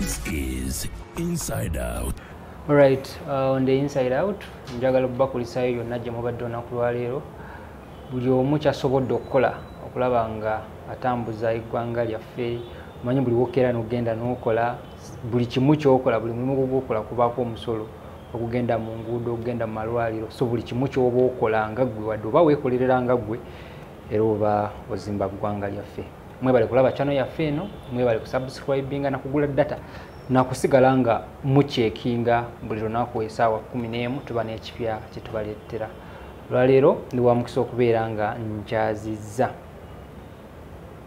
This is Inside Out. Alright, on the Inside Out, njagala okubakulisayo yonna gye mubadde olunaku lwa leero. Buli omu kyasobodde okukola okulaba nga atambuza eggwanga lyaffe. Omanyi buli wokera n'ogenda n'okola buli kimu ky'okola, buli mulimu gw'okola kubaako omusolo okugenda mu nguudo, okugenda mu malwaliro. So buli kimu ky'oba okola nga ggwe wadde oba weekolerera nga ggwe era oba ozimba ggwanga lyaffe. Mwebale kulaba channel yaffe eno, mwebale kusubscribinga na kugula data na kusigala nga muchekinga buli lunaku essaawa 11 tuba n'ekipya kye tubaleetera. Olwaleero ndi wa mukisa okubeera nga nkyazizza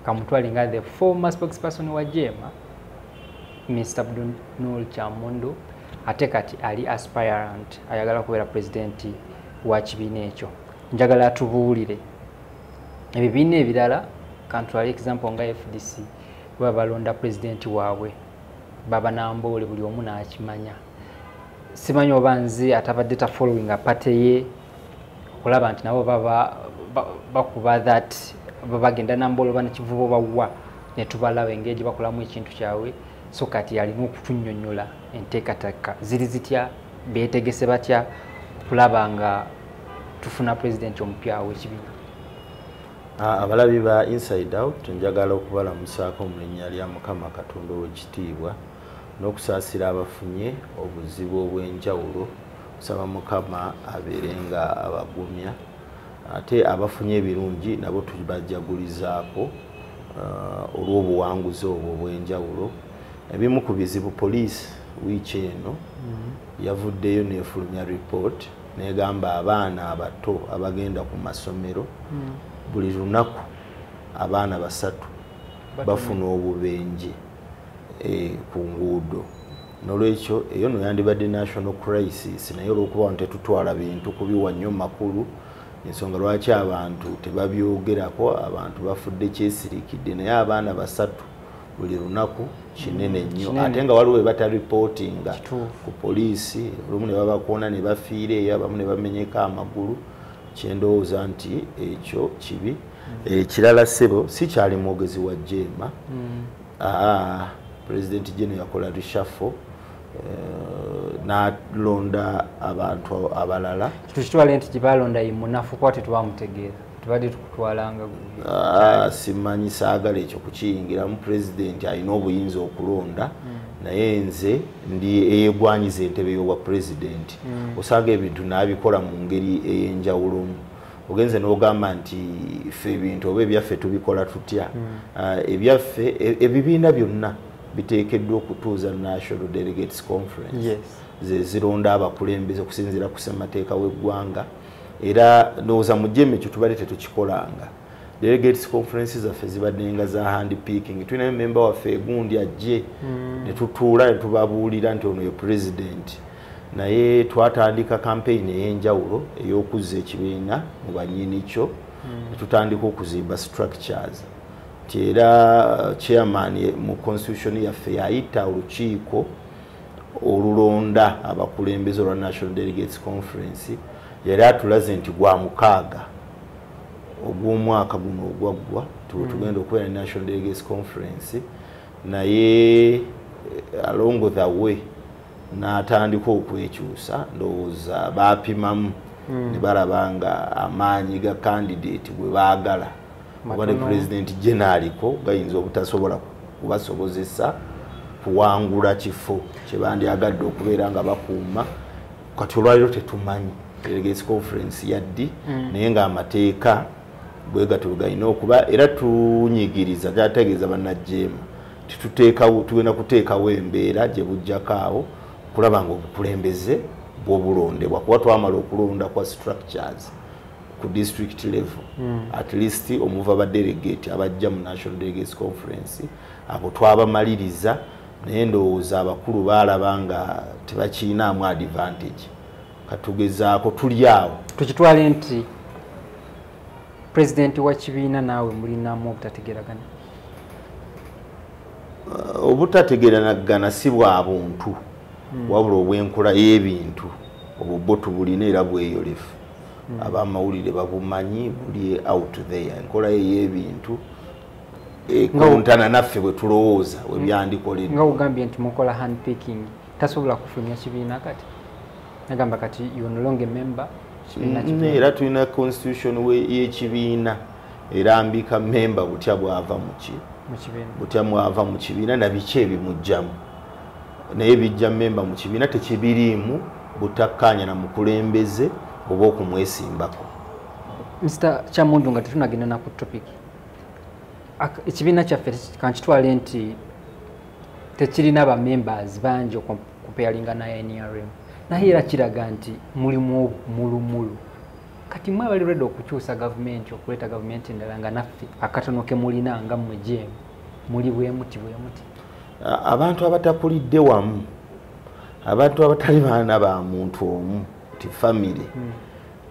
kamutwali nga the former spokesperson wa Jema, Mr. Abdul Kyamondo, ate kati ali aspirant ayagala kubeera president wa kibiina ekyo. Njagala atubuulire ebibiina ebirala, kantwali example nga FDC bwe balonda president waabwe baba Namboole, buli omu n'akimanya. Simanyi oba nze atabadde ta following a party ye okulaba nti nabo bakuba that babagenda Namboole oba nekivubo bawa ne tubalaba engeri bakolamu ekintu kyabwe. So kati alina okutunnyonnyola enteekateeka ziri zitya, beetegese batya kulaba nga tufuna president omupya w'ekibiina. Abalabi ba Inside Out njagala okubalamusaako mu linnya lya Mukama Katonda ow'ekitiibwa n'okusaasira abafunye obuzibu obw'enjawulo. Kusaba Mukama abeerenga abagumya, ate abafunye ebirungi nabo tubajagulizaako olw'obuwanguzi obwo obw'enjawulo. Ebimu ku bizibu poliisi wiiki eno yavuddeyo n'efulumya report n'egamba abaana abato abagenda ku masomero buli lunaku abaana 3 bafuna obubenje ku nguudo. Nolwekyo eyo no yandibadde national crisis, naye olw'okuba nti tetutwala bintu kubiwa nnyo makulu, ensonga lwaki abantu tebabyogerako, abantu bafudde kyesirikidde, naye abaana 3 buli lunaku kinene nnyo. Ate nga waliwo bataripotinga ku poliisi, olumu ne babakoona ne bafiira eyo, abamu ne bamenyeko amagulu. Kyendowooza nti ekyo kibi. Ekirala ssebo si kyali mwogezi wa Jema. President Jeno yakola reshuffle n'alonda abantu abalala. Tukitwale nti gibalonda ye munafu kwate twamutegeera. Tubadde tukutwalanga simanyi, saagala ekyo kukiyingiramu. President alina obuyinza okulonda, naye nze ndi eyegwanyiza entebe y'obwa president. Osanga ebintu n'abikola mu ngeri ey'enjawulo. Ogenze n'ogamba nti ffe ebintu oba ebyaffe tubikola tutya. Ebyaffe ebibiina byonna biteekeddwa okutuuza National Delegates Conference. Ze zironda abakulembeze okusinziira ku ssemateeka w'eggwanga. Era ndowooza mu Jema ekyo tubadde tetukikolanga. Delegates Conferences zaffe zibadde nga za hand picking. Tulina memba waffe egundi ajje ne tutuula ne tubabuulira nti ono ye president. Naye twatandika campaign ey'enjawulo ey'okuzza ekibiina mu bannyini kyo, ne tutandika okuzimba structures. Era chairman mu constitution yaffe yayita olukiiko olulonda abakulembeze olwa National Delegates Conference. Yali atulaze nti gwa 6 ogw'omwaka guno ogwaggwa tugenda okubeera National Delegates Conference. Naye along the way n'atandika okwekyusa, ndowooza baapimamu ne balaba nga amaanyi ga candidate gwe baagala oba ne president generaliko gayinza obutasobola kubasobozesa kuwangula kifo kye bandyagadde okubeera nga bakuuma. Kati olwaliro tetumanyi Delegates Conference yaddi, naye ng'amateeka bwe gatyo galina okuba. Era tunyigiriza gyategeeza bannajjeema tugenda kuteekawo embeera gye bujjako awo kulaba nga obukulembeze bw'obulondebwa, kuba twamala okulonda kwa structures ku district level. At least omuva ba delegate abajja mu National Delegates Conference abo twabamaliriza, naye ndowooza abakulu baalaba nga tebakiinaamu advantage. Katugezaako tuli awo. Tukitwale nti president wa kibiina naawe mulinamu obutategeeragana. Obutategeeragana si bwa buntu wabula obw'enkola y'ebintu. Obwo bwo tubulina era bweyolefu. Abamawulire babumanyi buli out there. Enkola y'ebintu kontana naffe bwe tulowooza we byandikoledde. Nga ugambye nti mukola handpicking tasobola kufulumya kibiina kati nagamba kati you no longer member era tulina constitution y'ekibiina erambika member butya bwava butya mwava mu kibiina na biki ebimujjamu naye bijja member mu kibiina tekibiriimu butakkaanya na mukulembeze oba okumwesimbako. Mr. Kyamundu nga tetunagenda na ku topic ekibiina kyaffe kankitwale nti tekirina ba members bangi okupealinga na NRM naye era kiraga nti mulimu mulumulu kati mwe bali ready okukyusa government okuleeta government endala nga naffe akatono ke mulina nga mmwe jemu muli bwe muti abantu abatakulidde wamu abantu abatali baana ba muntu omu ti family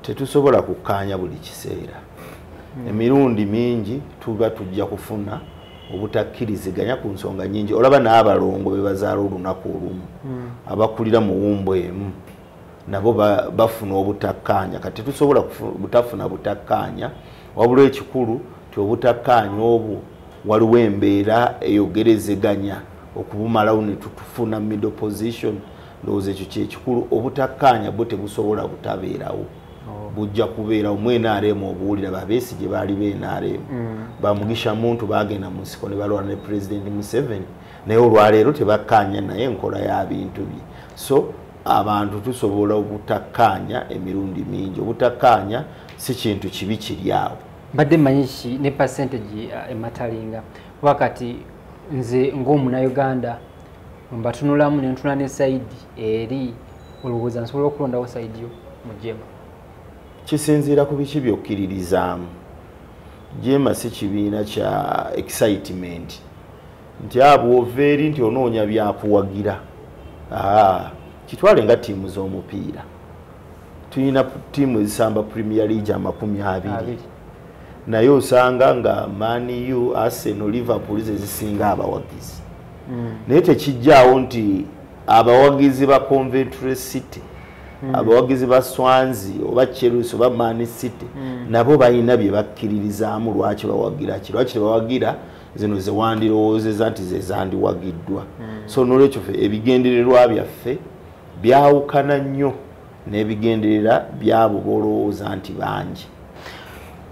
tetusobola kukkaanya buli kiseera. Emirundi mingi tuba tujja kufuna obutakkiriziganya ku nsonga nyingi. Olaba n'abalongo be bazaala olunaku olumu abakulira mu wumbo emu nabo bafuna obutakkaanya kati tusobola butafuna butakkaanya wabula ekikulu ti obutakkaanya obwo waliwo embeera eyogerezeganya okubumalawo ne tutufuna middle position. Ndowooza ekyo kyekikulu obutakkaanya bwo tebusobola butabeerawo bujja kubeerawo. Mu NRM obuwulira babeesigye baali b'NRM bamugisha muntu bagenda mu nsiko ne balwana ne President Museveni naye olwaleero tebakkaanya naye enkola ya bintu bye. So abantu tusobola obutakkaanya emirundi mingi. Obutakkaanya si kintu kibi kiri awo. Mbadde mmanyi ne percentage ematalinga wakati nze ng'omunnayuganda mbatunulamu ne ntuna ne side eri olowooza nsobola okulondawo side yo mu Jema. Kisinziira ku biki byokkiririzaamu. Jema si kibiina kya excitement nti abo overi nti onoonya byakuwagira. Kitwale nga tiimu z'omupiira tulina tiimu ezisamba Premier League 20 naye osanga nga Man U, Arsenal, Liverpool zezisinga abawagizi. Naye tekijjaawo nti abawagizi ba Coventry City abawagizi ba Swansea oba Chelsea oba Man City nabo balina bye bakkiririzaamu lwaki bawagira ki lwaki tebawagira zino ze wandirowoozeza nti ze zandiwagiddwa. So n'olwekyo ebigendererwa byaffe byawukana nnyo n'ebigenderera byabo bolowooza nti bangi.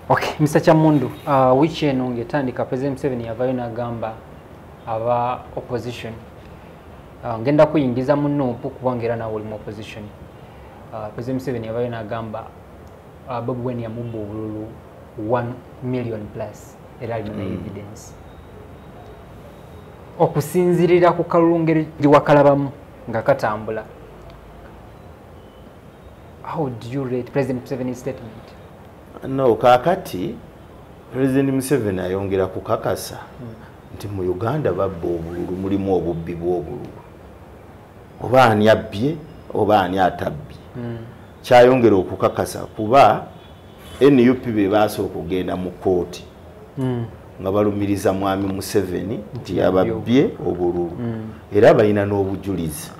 Okay, Mr. Kyamundu, which eno ngetandika President Museveni yavayo n'agamba aba opposition ngenda kuyingiza muno okuba era nawe oli mu opposition. President Museveni yavayo n'agamba Bobi Wine yamubba obululu 1 million plus era alina na evidence. Okusinzirira ku kalulu ngeri wakalabamu nga katambula. How do you rate President Museveni's statement? No, kakati President Museveni ayongera kukakasa nti mu Uganda babba obululu mulimu obubbi bw'obululu. Oba ani abbye oba ani atabbye. Kyayongera okukakasa kuba NUP be basooka okugenda mu kooti nga balumiriza mwami Museveni nti yababbye obululu era balina n'obujulizi.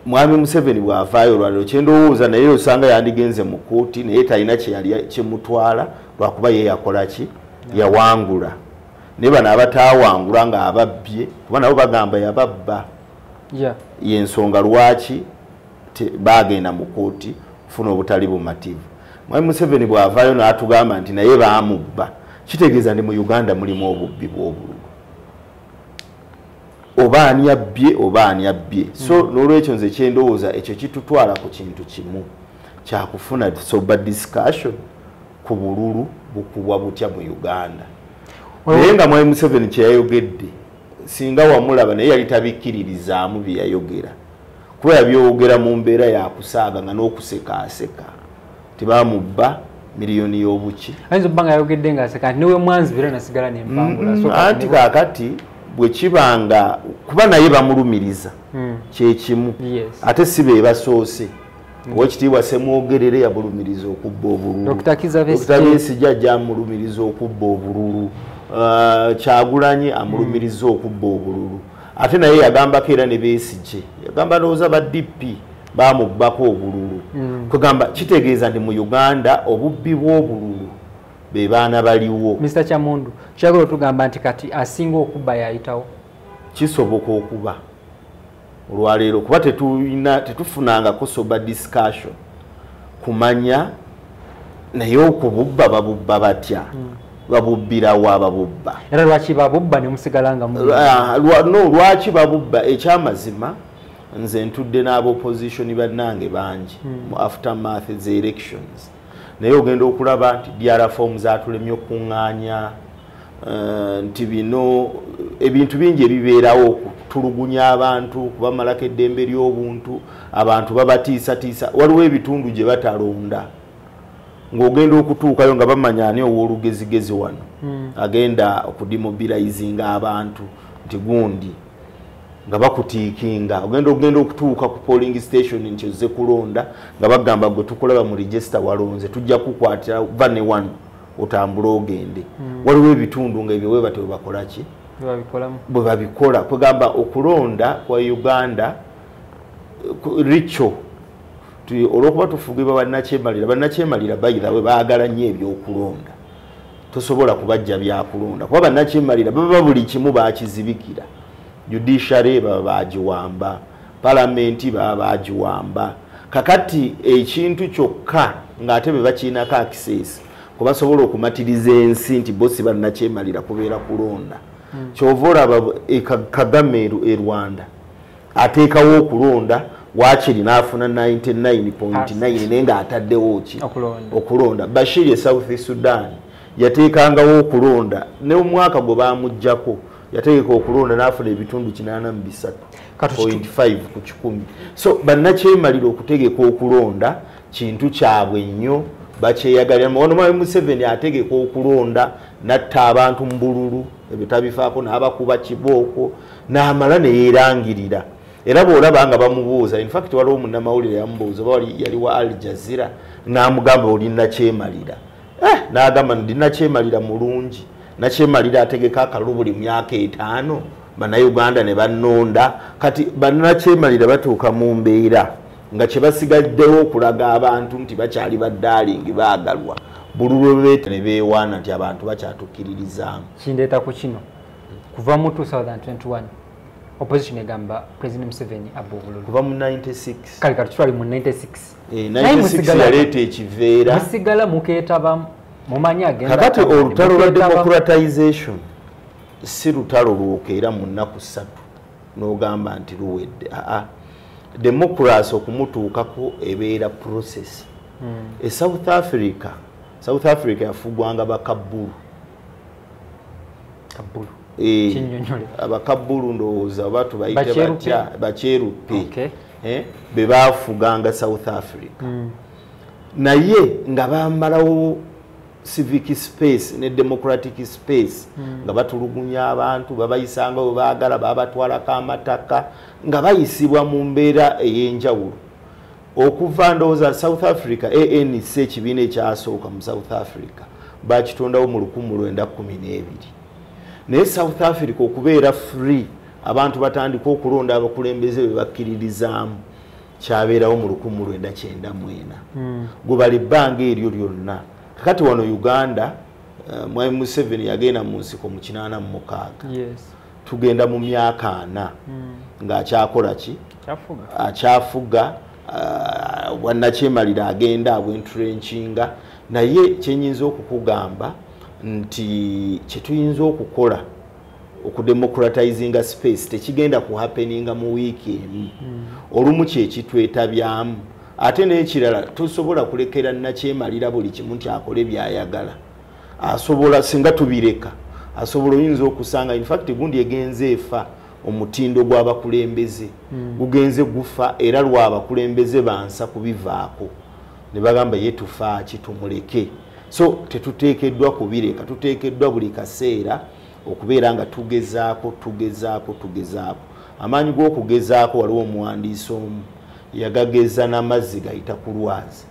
Mwami Museveni bw'avaayo olwaliro kyendowooza naye osanga yandigenze mu kooti naye talina kyemutwala lwakuba ye yakola ki yawangula. Naye bano abataawangula nga ababbye kuba nabo bagamba yababba. Y'ensonga lwaki bagenda mu kooti kufuna obutali bumativu. Mwami Museveni bw'avaayo n'atugamba nti naye baamubba kitegeeza ndi mu Uganda mulimu obubbi bw'obululu. Oba ani abbye oba ani abbye. So n'olwekyo nze kyendowooza ekyo kitutwala ku kintu kimu kyakufuna sober discussion ku bululu bukubwa butya mu Uganda. Naye nga Mwami Museveni kyeyayogedde singa wamulaba naye yali tabikkiririzaamu bye yayogera kuba yabyogera mu mbeera yakusaaga nga n'okusekaaseka tibamubba miliyoni y'obuki. Ayinza obba nga yayogedde ng'aseka niwe mwanzibira nasigala n'empangula. Anti kaakati bwe kibanga kuba naye bamulumiriza kyekimu ate si be basoose. Oweekitiibwa Ssemwogerere yamulumiriza okubba obululu. Dr. Besigye ajja amulumiriza okubba obululu. Kyagulanyi amulumiriza okubba obululu. Ate naye yagambako era ne Besigye yagamba ndowooza ba DP bamubbako obululu. Kugamba kitegeeza nti mu Uganda obubbi bw'obululu be baana baliwo. Mr. Chamundu kyagala tugamba nti kati asinga okuba yayitawo kisoboka okuba olwaleero kuba tetufunangako soba discussion kumanya naye okububba babubba batya babubbirawo ababubba era lwaki babubba ne musigala nga lwaki babubba ekyamazima nze ntudde n'abopposition bannange bangi mu aftermath ze elections naye ogenda okulaba nti DRFOM zatulemye okuŋŋaanya nti bino ebintu bingi ebibeerawo okutulugunya abantu kubamalako eddembe ly'obuntu abantu babatiisatiisa waliwo ebitundu gye batalonda ng'ogenda okutuukayo nga bamanya ani ow'olugezigezi wano agenda okudemobilizinga abantu nti gundi nga bakutiikinga ogenda okutuuka ku polling station nti ozze kulonda nga bagamba gwe tukulaba mu register walonze tujja kukwatira vane wano otambula ogende waliwo ebitundu nga ebyo weba tebakola ki bwe babikola kwegamba okulonda kwa Uganda richo olwokuba tufugibwa bannakyemalira bayirawe baagala nnyo ebyokulonda tosobola kubajja byakulonda kuba bannakyemalira baba buli kimu bakizibikira judiciary baba bagiwamba palamenti baba bagiwamba kakati ekintu kyokka ng'ate be bakiinako access kubasobola okumatiriza ensi nti bosi bannakyemalira kubeera kulonda kyova olaba Kagame e Rwanda ateekawo okulonda wakiri n'afuna 99.9 naye nga ataddewo ki okulonda Bashir e South Sudan yateekangawo okulonda ne omwaka gwe bamuggyako yateeka okulonda n'afuna ebitundu 83.5 ku 100 so bannakyemalira okutegeka okulonda kintu kyabwe nnyo bakyeyagalira ono Mwami Museveni ategeka okulonda natta abantu mu bululu ebyo tabifaako n'abakuba kibooko n'amala ne yeerangirira era bw'olaba nga bamubuuza in fact waliwo munnamawulire yamubuuza oba yali wa Al Jazeera n'amugamba oli nakyemalira n'agamba ndi nakyemalira mulungi nakyemalira ategeka akalulu buli myaka 5 bannayuganda ne bannonda kati bannakyemalira batuuka mu mbeera nga kye basigaddewo okulaga abantu nti bakyali baddaalingi baagalwa bululu beete ne beewaana nti abantu bakyatukkiririzaamu kindeeta ku kino kuva mu 2021 opposition egamba President Museveni abba obululu kuva mu 96 kale kati twali mu 96 96 yaleeta ekiveera musigala mukeetaba mumanyi agenda kakati olutalo lwa democratization si lutalo lwokeera mu nnaku 3 n'ogamba nti luwedde democracy okumutuukako ebeera process South Africa yafugwanga bakabbulu abakabbulu ndowooza oba tubayite batya bakyeruppe be baafuganga South Africa naye nga bamalawo civic space ne democratic space nga batulugunya abantu babayisanga bwe baagala babatwalako amataka nga bayisibwa mu mbeera ey'enjawulo okuva ndowooza South Africa ANC ekibiina ekyasooka mu South Africa bakitondawo mu 1912 naye South Africa okubeera free abantu batandika okulonda abakulembeze be bakkiririzaamu kyabeerawo mu 1994 gwe bali ebbanga eryo lyonna kakati wano Uganda Mwami Museveni yagenda mu nsiko mu 86 tugenda mu myaka 4 ng'akyakola ki akyafuga wannakyemalira agenda abwentrenkinga naye kyenyinza okukugamba nti kyetuyinza okukola okudemocratizinga space tekigenda kuhappeninga mu wiiki emu olumu kyekitwetabyamu ate n'ekirala tosobola kulekera nnakyemalira buli kimu nti akole byayagala asobola singa tubireka asobola oyinza okusanga in fact gundi egenze efa omutindo gw'abakulembeze gugenze gufa era lw'abakulembeze bansa kubivaako ne bagamba ye tufaaki tumuleke so tetuteekeddwa kubireka tuteekeddwa buli kaseera okubeera nga tugezaako amaanyi g'okugezaako waliwo omuwandiisi omu yagageza n'amazzi gayita ku lwazi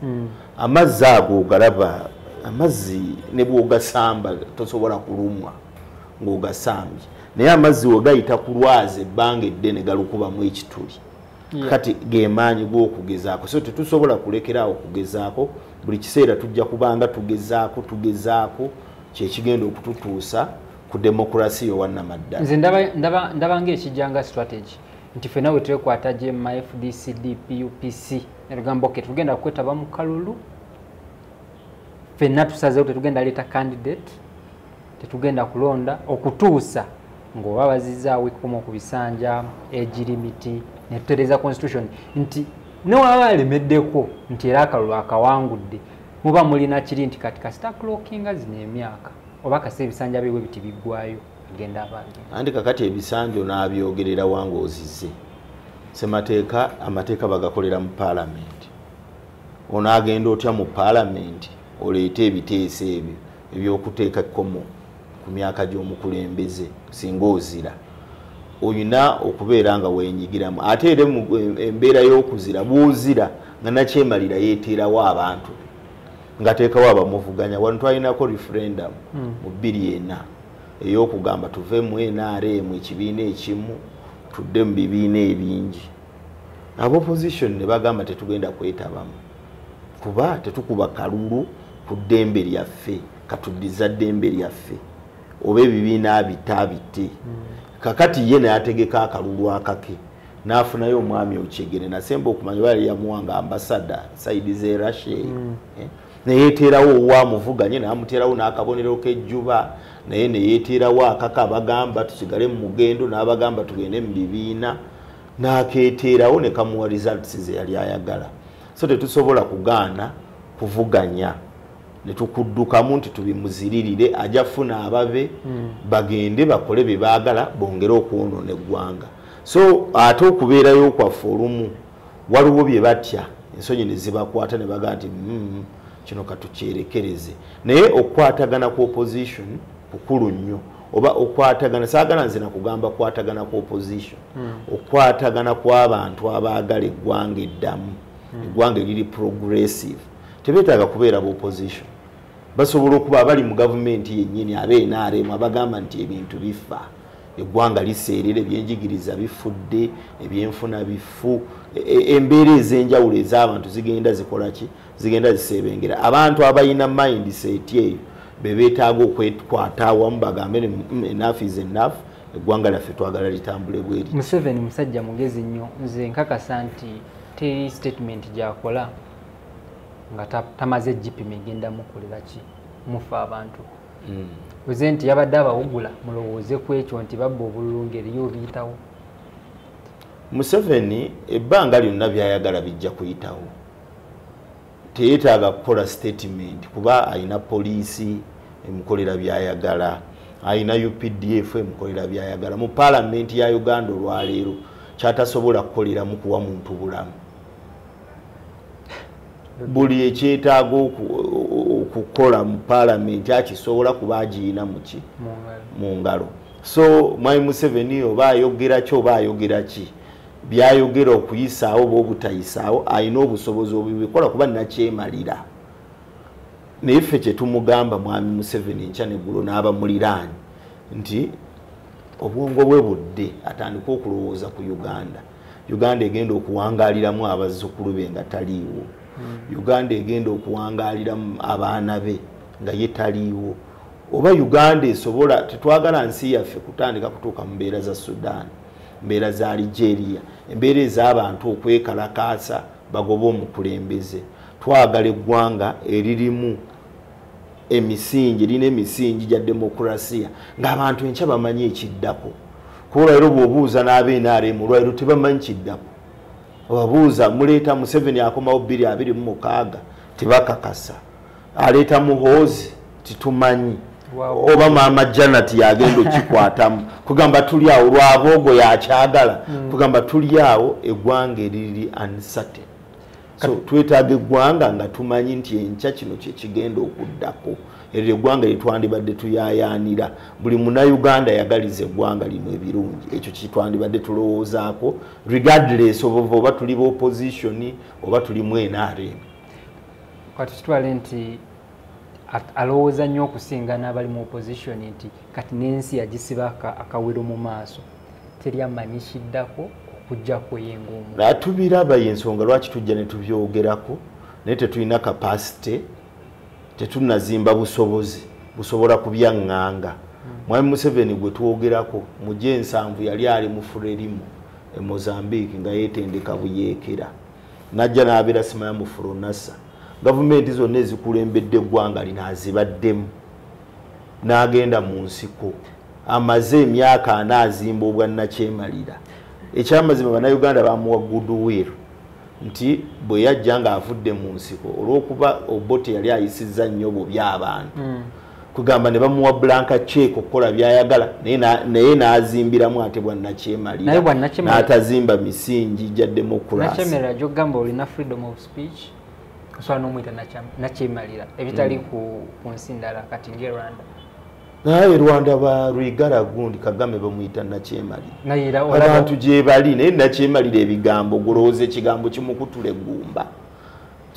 amazzi ago ogalaba amazzi ne bw'ogasamba tosobola kulumwa ng'ogasambye naye amazzi we gayita ku lwazi ebbanga eddene galukubamu ekituli kati gemaanyi g'okugezaako so tetusobola kulekeraawo okugezaako buli kiseera tujja kubanga tugezaako kyekigenda okututuusa ku demokrasiya owannamaddala. Nze ndaba ng'ekijjanga strategy nti ffenna bwe twekwata GMA, FDCD, PUPC nerugamba okay tugenda kwetaba mu kalulu ffenna tusazeewo tetugenda leeta candidate tetugenda kulonda okutuusa ng'oba bazizaawo ekikomo ku bisanja egirimiti ne tutereeza constitution nti newaba alemeddeko nti era akalulu akawangudde muba mulina kiri nti kati kasita clockinga zino emyaka oba kasa ebisanja byewe biti biggwayo agenda abantu andi kakati ebisanja onabyogerera wange ozize amateeka bagakolera mu parliament onagenda otya mu parliament oleete ebiteeso ebyo ebyokuteeka ekkomo ku myaka gy'omukulembeze singa ozira oyina okubeera nga wenyigiramu ate era embeera y'okuzira bw'ozira nga nakyemalira yeeteerawo abantu ngateekawo abamuvuganya wano twalinako referendum mu 2004 ey'okugamba tuve mu NRM ekibiina ekimu tudde mu bibiina ebingi abopposition ne bagamba tetugenda kwetabamu kuba tetukuba kalulu ku ddembe lyaffe katuddiza ddembe lyaffe oba ebibiina bitabite kakati ye nayategeka akalulu akake nafunayo omwami Okyegere nasemba okumanya bali yamuwanga ambassador Saidi Zerashe neyeteerawo owamuvuganye namuteerawo n'akabonero k'ejjuba naye neyeteerawo akaka abagamba tusigale mu mugendo n'abagamba tugende mu bibiina n'akeeteerawo ne kamuwa results ze yali ayagala so tetusobola kugaana kuvuganya netukuddukamu nti tubimuziririre ajja funa ababe bagende bakole bye baagala bongere okwonoona eggwanga so ate okubeerayo kwaffe olumu waliwo bye batya ensonyi ne zibakwata ne bagaa nti kino katukyerekereze naye okukwatagana ku opposition kukulu nnyo oba okwatagana saagala nze nakugamba kwatagana ku opposition okwatagana kw'abantu abaagala eggwanga eddamu eggwanga eriri progressive tebeetaaga kubeera bu opposition basobola okuba abali mu gavumenti yennyini ab'NRM abagamba nti ebintu bifa eggwanga liseerera ebyenjigiriza bifudde ebyenfuna bifu embeera ez'enjawulo ez'abantu zigenda zikola ki zigenda ziseebengera abantu abalina mindset eyo bebeetaaga okwekwata awamu bagambe enough is enough eggwanga lyaffe twagala litambule bweri. Museveni musajja mugezi nnyo nze nkakasa nti teri statement gyakola nga tamaze GPM egenda mukolera ki mufa abantu oze nti yabadde abawugula mulowooze ku ekyo nti babba obululu ngeri yo biyitawo. Museveni ebbanga lyonna byayagala bijja kuyitawo teyeetaaga kukola statement kuba ayina poliisi emukolera byayagala ayina UPDF emukolera byayagala mu paalamenti ya Uganda olwaleero kyatasobola kukoleramu kuwa muntu bulamu buli ekyetaaga okukola mu paalamenti akisobola kuba agiyina muki mu ngalo so Mwai Museveni oba ayogera ki oba ayogera ki byayogera okuyisaawo oba obutayisaawo ayina obusobozi obubikola kuba nakyemalira naye ffe kyetumugamba Mwami Museveni nkya neggulo n'abamuliraanyi nti obwongo bwe budde atandika okulowooza ku Uganda egenda okuwangaaliramu abazzukulu be nga taliiwo Uganda egenda okuwangaaliramu abaana be nga ye taliiwo oba Uganda esobola tetwagala nsi yaffe kutandika kutuuka mu mbeera za Sudan mbeera za Algeria embeera ez'abantu okwekalakaasa bagoba omukulembeze twagala eggwanga eririmu emisingi erina emisingi gya demokrasiya ng'abantu enkya bamanyi ekiddako kuba leero bw'obuuza n'ab'NRM olwaleero tebamanyi kiddako obabuuza muleeta Museveni akomawo 2026 tebakakasa aleeta Muhoozi titumanyi oba Maama Janet yagenda okikwatamu kugamba tuli awo lwaboogo yakyagala kugamba tuli awo eggwanga eriri uncertain so twetaaga eggwanga nga tumanyi nti enkya kino kyekigenda okuddako eryo eggwanga lyetwandibadde tuyayaanira buli munnayuganda yagaliza eggwanga lino ebirungi ekyo kitwandibadde tulowoozaako regardless oba tuli ba opposition oba tuli mu NRM kati kitwale nti alowooza nnyo okusinga n'abali mu opposition nti kati n'ensi yagisiba akawero mu maaso teri amanyi kiddako kujja kuyengumu natubiraba yensonga lwaki tujja ne tubyogerako naye tetulina capacity tetunazimba busobozi busobola kubyaŋŋanga Mwami Museveni gwe twogerako mu G7 yali ali mu Frelimo e Mozambique nga yeetendeka buyeekera najja n'abeera Simaya mu Furonasa gavumenti zonna ezikulembedde eggwanga lino azibaddemu n'agenda mu nsiko amaze emyaka 4 azimba obwannakyemalira ekyamazima bannayuganda bamuwa goodwill nti bwe yajja ng'avudde mu nsiko olw'okuba Obote yali ayisizza nnyo bubi abantu kugamba ne bamuwa blanka check okukola byayagala naye n'azimbiramu ate bwannakyemalira n'atazimba misingi gya democracy nakyemalira gy'ogamba olina freedom of speech osobola n'omuyita nakyemalira ebitali ku nsi ndala kati ng'e Rwanda naye Rwanda ba Rwigara gundi Kagame bamuyita nakyemalira abantu gye bali naye nakyemalira ebigambo golowooza ekigambo kimukutula eggumba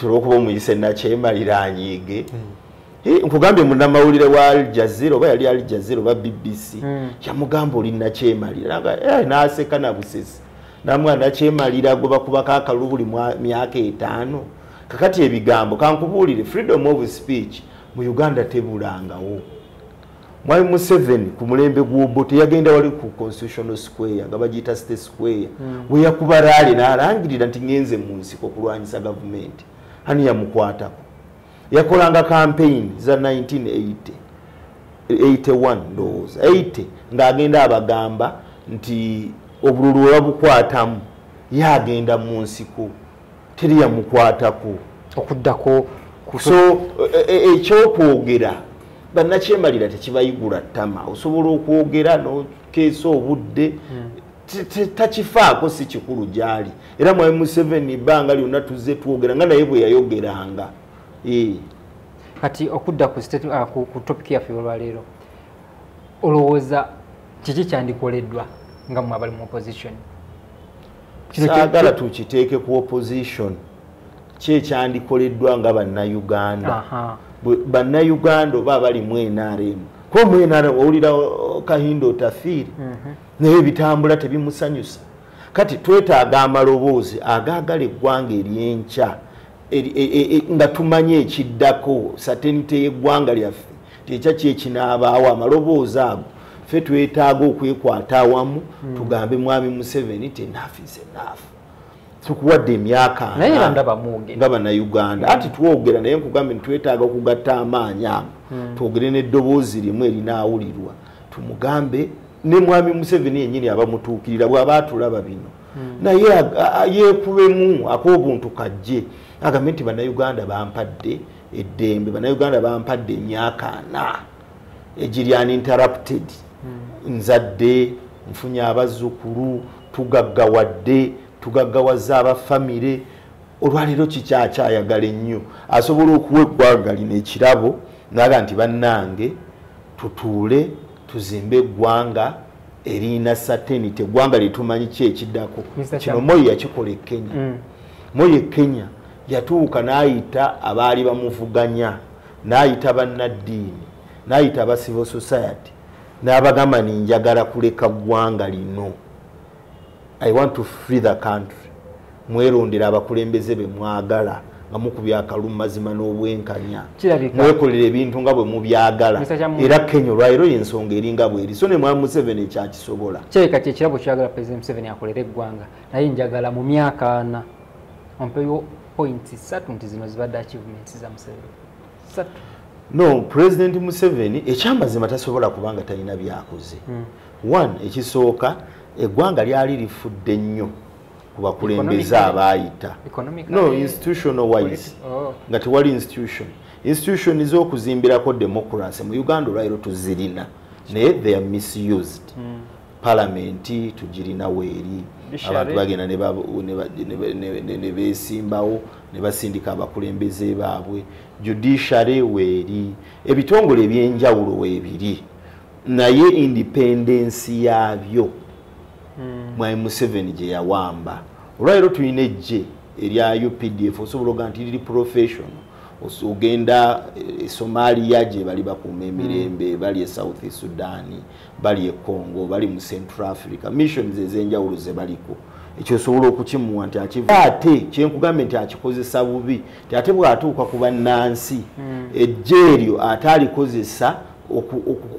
olw'okuba omuyise nakyemalira anyiige nkugambye munnamawulire wa Al Jazeera oba yali Al Jazeera oba BBC yamugamba oli nakyemalira n'aseka na busesi namwana nakyemalira gwe bakubako akalulu buli myaka 5 kakati ebigambo kankubuulire freedom of speech mu Uganda tebulangawo Mwami Museveni ku mulembe gw'Obote yagenda wali ku Constitutional Square nga bagiyita State Square we yakuba rally n'alangirira nti ngenze mu nsiko kulwanyisa gavumenti ani yamukwatako yakolanga campaign za 1981 ndowooza 80 ng'agenda abagamba nti obululu obukwatamu yagenda mu nsiko teri yamukwatako okuddako so ekyokwogera bannakyemalira tekibayigula ttama osobola okwogera n'okeesa obudde takifaako si kikulu gyali era Mwami Museveni ebbanga lyonna tuzze twogera nga naye bwe yayogeranga kati okudda ku topic yaffe olwaleero olowooza kiki kyandikoleddwa nga mwe abali mu opposition saagala tukiteeke ku opposition ki ekyandikoleddwa nga bannayuganda bannayuganda oba bali mu NRM ko mu NRM owulira Kahindo Tafiiri naye ebitambula tebimusanyusa kati twetaaga amaloboozi agaagala eggwanga ery'enkya nga tumanye ekiddako satenite y'eggwanga lyaffe tekya kyekinaabaawo amaloboozi ago ffe twetaaga okwekwata awamu tugambe Mwami Museveni tenaafize naafu tukuwadde emyaka nga bannayuganda ati twogera naye nkugambe ntwetaaga okugatta amaanyi ago twogere n'eddoboozi limu erinaawulirwa tumugambe ne Mwami Museveni yennyini abamutuukirira bw'aba atulaba bino naye yeekubemu ak'obuntu kajje agambe nti bannayuganda bampadde eddembe bannayuganda bampadde emyaka 4 egiri uninterrupted nzadde nfunye abazzukulu tugaggawadde tugaggawaza abafamire olwaleero kikyakyayagala ennyo asobola okuwa eggwanga lino ekirabo naga nti bannange tutuule tuzimbe eggwanga erina satenite eggwanga lyetumanyi ki ekiddako kino Moi yakikola e Kenya Moi e Kenya yatuuka n'ayita abaali bamuvuganya n'ayita bannaddiini n'ayita aba civil society n'abagamba ninjagala kuleka ggwanga lino I want to free the country mwerondera abakulembeze be mwagala nga mukubya akalulu mazima n'obwenkanya mwekolera ebintu nga bwe mubyagala era Kenya olwaleero y'ensonga eringa bweri so ne Mwami Museveni ekyakisobola kirabika kyekirabo kyagala President Museveni akolera eggwanga naye njagala mu myaka 4 ompeyo points 3 nti zino zibadde achievements za Museveni 3 no President Museveni ekyamazima tasobola kubanga talina byakoze one ekisooka eggwanga lyali lifudde nnyo ku bakulembeze abaayita no institutional wise nga tewali institution ez'okuzimbirako democracy mu Uganda olwaleero tuzirina naye they are misused parliament tugirina weeri abantu bagenda ne beesimbawo ne basindika abakulembeze baabwe judiciary weeri ebitongole ebyenjawulo weebiri naye independence yaabyo Mwami Museveni gye yawamba olwaleero tulina ejje erya UPDF osobola oga nti liri professional ogenda Somalia gye bali bakuuma emirembe bali e South Sudan bali e Congo bali mu Central Africa missions ez'enjawulo ze baliko ekyo osobola okukimuwa nti ate kyenkugambye nti akikozesa bubi nti ate bw'atuuka ku bannansi ejje eryo ate alikozesa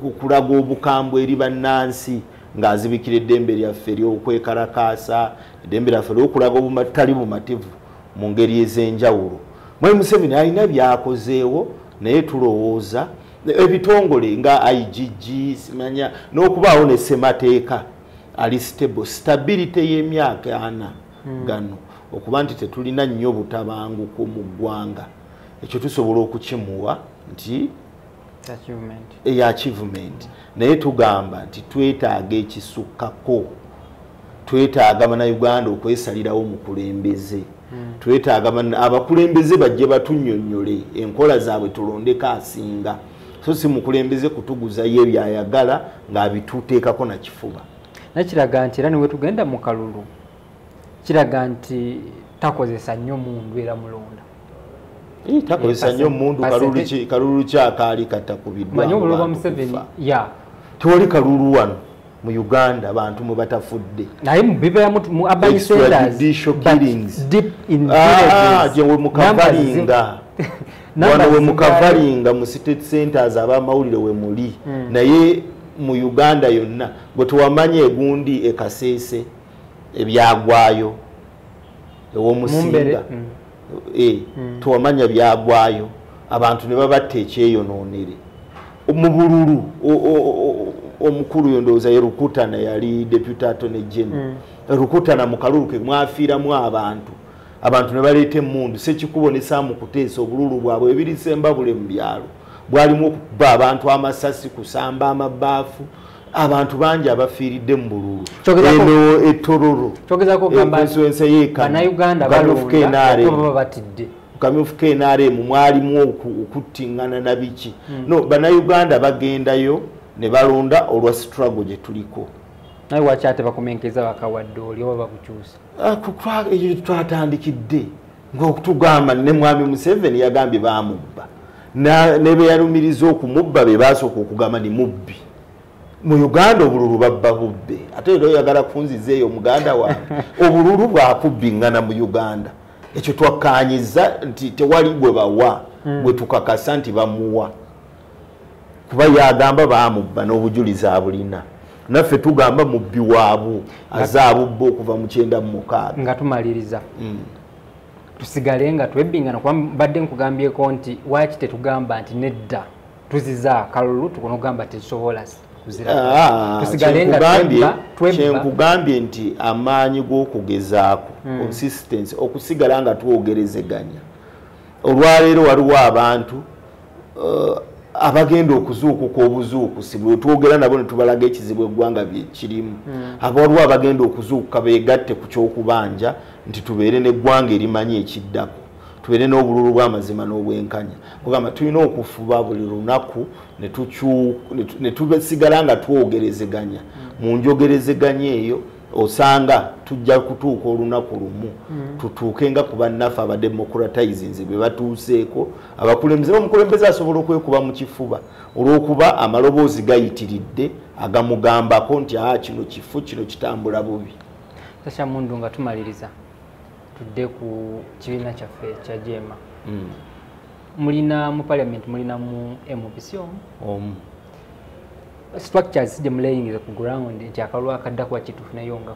okulaga obukambwe eri bannansi ng'azibikira eddembe lyaffe ery'okwekalakaasa eddembe lyaffe ery'okulaga obutali bumativu mu ngeri ez'enjawulo. Mwami Museveni alina byakozeewo naye tulowooza ebitongole nga IGG simanya n'okubaawo ne ssemateeka ali stability y'emyaka 4 gano okuba nti tetulina nnyo butabanguko mu ggwanga ekyo tusobola okukimuwa nti achievement naye tugamba nti twetaaga ekisukkako twetaaga bannayuganda okwesalirawo omukulembeze twetaaga abakulembeze bajje batunnyonnyole enkola zaabwe tulondeko asinga so si mukulembeze kutuguzayo ebyayagala ng'abituteekako na kifuba nakiraga nti era niwe tugenda mu kalulu kiraga nti takozesa nnyo mundu era mulonda takozesa nnyo mundu kalulu kyakaali katakubiddwa manyi obululu bwa Museveni tewali kalulu wano mu Uganda abantu mwe batafudde naye mu bibeera mu urban centers deep in villages je mukavalinga wano we mukavalinga mu state centers abamawulire we muli naye mu Uganda yonna bwe tuwamanye egundi Ekasese ebyagwayo ew'omusinga tuwamanya byagwayo abantu ne babatta ekyeyonoonere mu bululu omukulu yondooza ye Rukutana yali deputy attorney general Rukutana mu kalulu ke mwafiiramu abantu ne baleeta emmundu sekikubo ne Saamu Kuteesa obululu bwabwe ebirisemba bule mu byalo bwalimu okuba abantu amasasi kusamba amabaafu abantu bangi abafiiridde mu bululu eno etororo kyogezako gamba bannayuganda balonda batidde kamyufu KNRM mwalimu okuttingana na biki no bannayuganda bagendayo ne balonda olwa struggle gye tuliko naye wakyate bakomenkeza bakawadde oli oba bakukyusa ekyo twatandikidde ng'okutugamba ne mwami Museveni yagambye baamubba ne be yalumiriza okumubba be baasooka okugamba ni mubbi mu Uganda obululu babba bubbe ate era oyagala kunzizeeyo omuganda wange obululu bwakubbiŋŋana mu Uganda ekyo twakkaanyiza nti tewali gwe bawa bwe tukakasa nti bamuwa kuba yagamba baamubba n'obujulizi abulina naffe tugamba mubbi waabwo azaabubba okuva mu 1996 nga tumaliriza tusigale nga twebbingana kuba mbadde nkugambyeko nti waki tetugamba nti nedda tuziza kalulu tukunogamba tetusobola tusigale nga kyenkugambye nti amaanyi g'okugezaako consistency okusigala nga twogerezeganya olwaleero waliwo abantu abagenda okuzuukuka obuzuukusi bwe twogera nabo ne tubalaga ekizibu eggwanga bye kirimu waliwo abagenda okuzuukuka beegatte ku kyokubanja nti tubeere n'eggwanga erimanyi ekiddako tubeere n'obululu bw'amazima n'obwenkanya kugamba tulina okufuba buli lunaku ne tusigala nga twogerezeganya mu njogerezeganya eyo osanga tujja kutuuka olunaku lumu tutuuke nga ku bannaffe abademocratizing be batuuseeko abakulembeze omukulembeze asobola okwekuba mu kifuba olw'okuba amaloboozi gayitiridde agamugambako nti kino kifu kino kitambula bubi. Tasha Mundu nga tumaliriza tudde ku kibiina kyaffe kya Jema mulina mu parliament mulina mu MPC structures sije mulayingiza ku ground nti akalulu akaddako kituufu nayo nga 10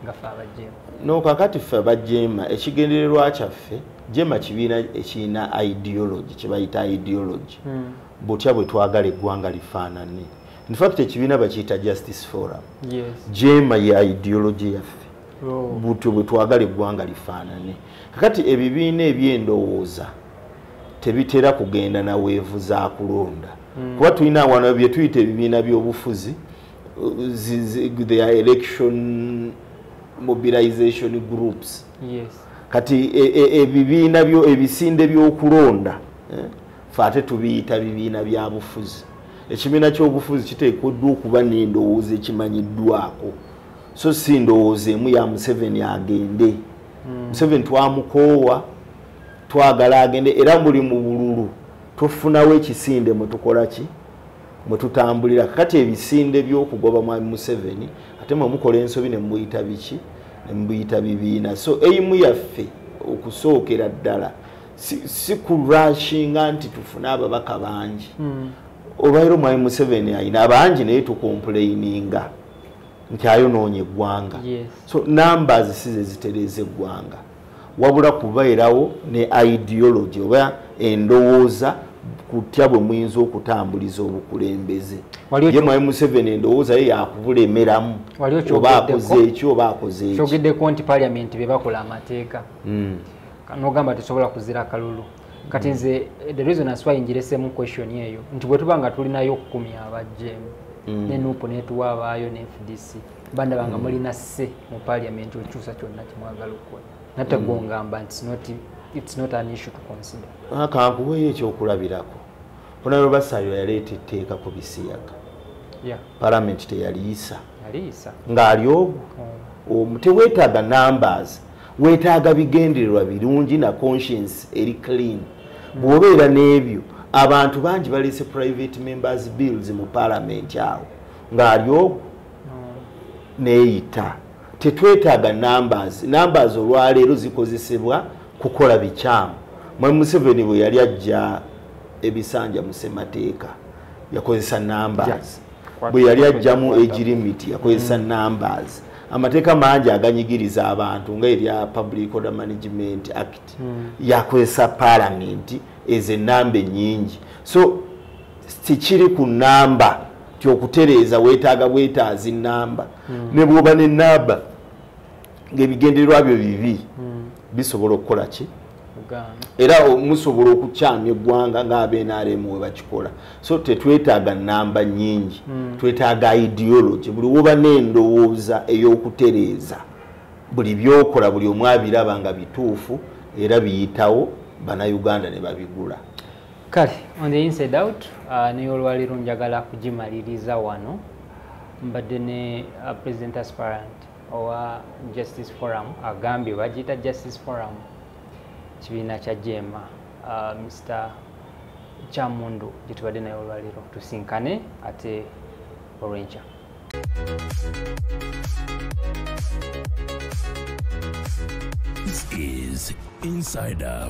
nga ffe abajema no kakati ffe abajema ekigendererwa kyaffe Jema kibiina ekirina ideology kyebayita ideology butya bwe twagala eggwanga lifaanane in fact ekibiina bakiyita Justice Forum Jema ya ideology yaffe butyo bwe twagala eggwanga lifaanane kakati ebibiina ebyendowooza tebitera kugenda na weevu za kulonda kuba tulina wano bye tuyita ebibiina by'obufuzi their election mobilization groups kati ebibiina ebisinde by'okulonda ffe ate tubiyita bibiina bya bufuzi ekibiina ky'obufuzi kiteekeddwa okuba n'endowooza ekimanyiddwako so si ndowooza emu ya Museveni agende Museveni twamukoowa twagala agende era muli mu bululu tufunawo ekisinde mwe tukola ki mwe tutambulira kati ebisinde by'okugoba mwami Museveni ate mwe mukola ensobi ne muyita biki mbuyita bibiina. So eimu yaffe okusookera ddala si kurushinga nti tufune ababaka bangi. Obairo Mwai Museveni ayina abangi naye tukomplaininga nti ayonoonye eggwanga. So numbers size zitereze eggwanga, wabula kubairawo ne ideology oba endowooza kutya bwe muyinza okutambuliza obukulembeze. Ye Mwai Museveni endowooza ye yakubulemeramu oba akoze ekyo oba akoze ekyo. Kyogeddeko nti parliament be bakola amateeka n'ogamba tesobola kuzira kalulu. Kati nze the reason aswa njiressemu question eyo nti bwe tuba nga tulinayo 10 abajjemu ne NUP netuwa abaayo ne FDC banda banga mulina se mu parliament okyusa kyonna kimwagala okukola natagongamba nti it's not an issue to consider. Akankuweyo ekyokulabirako Honorable Basayo yaleeta etteeka ku bisiyaga. Parliament teyaliisa ng'ali ogwo teweetaaga numbers, weetaaga bigendererwa birungi na conscience eri clean. Bw'obeera n'ebyo abantu bangi baleese private members bills mu parliament awo ng'ali ogwo neeyita. Tetwetaaga numbers olwaleero zikozesebwa kukola bikyamu. Mwai Museveni bwe yali ajja ebisanja mu ssemateeka yakozesa numbers, bwe yali ajjamu age limit yakozesa numbers. Amateeka mangi aganyigiriza abantu nga erya Public Order Management Act yakozesa parliament enamba nyingi. So tikiri ku namba tyokutereeza weetaaga bwetaazi namba ne bwoba ne namba ng'ebigendererwa byo bibi bisobola okukola ki era musobola okukyamya eggwanga ng'abenaremu we bakikola. So tetwetaaga namba nyingi, twetaaga ideology. Buli woba n'endowooza ey'okutereeza buli byokola buli omu abiraba nga bituufu era biyitawo bannayuganda ne babigula. Kale on the inside out naye olwaleero njagala kugimaliriza wano mbadde ne president aspirant owa Justice Forum agambye bagiyita Justice Forum kibiina kya Jema Mr. Kyamundu gye tubadde naye olwaleero tusinkane ate olw'enkya. This is Inside Out.